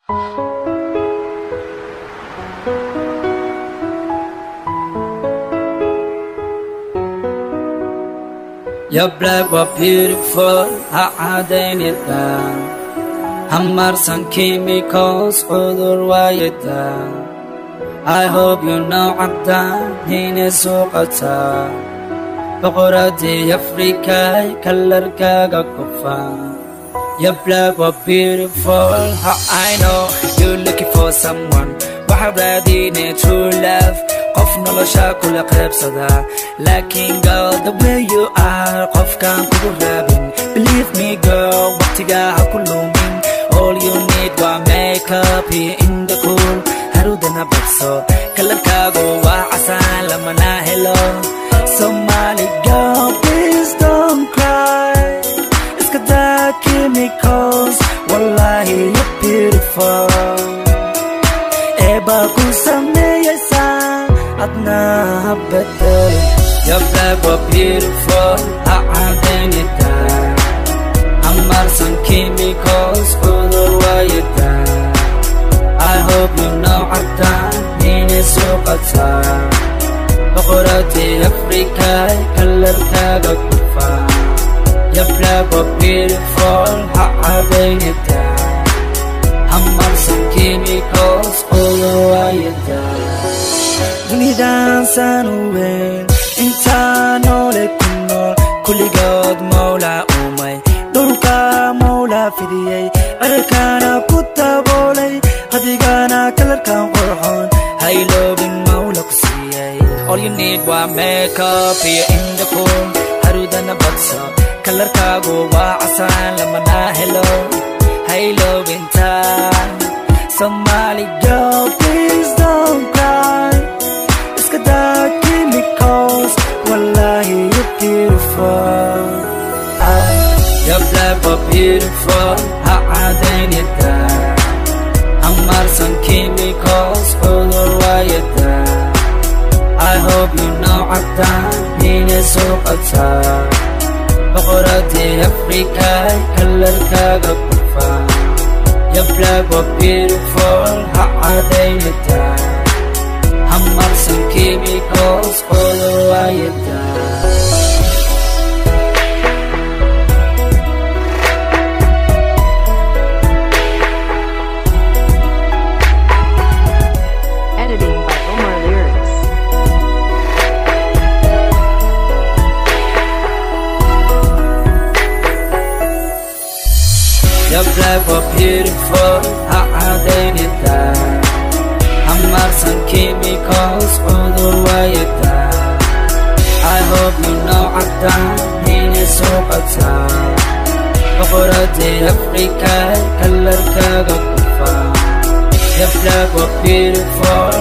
Your black were beautiful, عادين يدا همار some chemicals قدر وايدا. I hope you know عدا هنا سوقتا بقراتي أفريقيا كلركا قفا. Your black were beautiful, I know you're looking for someone وحبادي need true love. قف نلاشا كل قرب صدا لكن girl the way you are قف كان كل رابين. Believe me girl وقتها كله من all you need wa makeup here in the cool harudana bakso kalarka gowa asan lama na hello. Somali girl please don't cry it's got the chemicals wallahi you're beautiful eba kusameyasa adna better. Your black were beautiful عادين يدا همار some chemicals قدر وايدا. I hope you know عدا هنا سوقتا بقراتي أفريقيا كلركا قفا. Your black were beautiful عادين يدا همار some chemicals قدر وايدا. دنيا سانوين إنسان ولكنول كل قد مولا أمي دوركا مولا فديي أركانا كتابولي هديقانا كلركا قرحون هاي لوبين مولا كسيي. All you need wa makeup here in the cool harudana bakso كلركا قوا عسان لما نا hello هاي لوبين تان. Somali girl please don't cry it's got the chemicals wallahi you're beautiful. Your black were beautiful عادين يدا همار some chemicals قدر وايدا. I hope you know عدا هنا سوقتا بقراتي أفريقيا كلركا قفا. Your black were beautiful عادين يدا همار some chemicals قدر وايدا. Your black were beautiful عادين يدا همار some chemicals قدر وايدا. I hope you know عدا هنا سوقتا بقراتي أفريقيا كلركا قفا. Your black were beautiful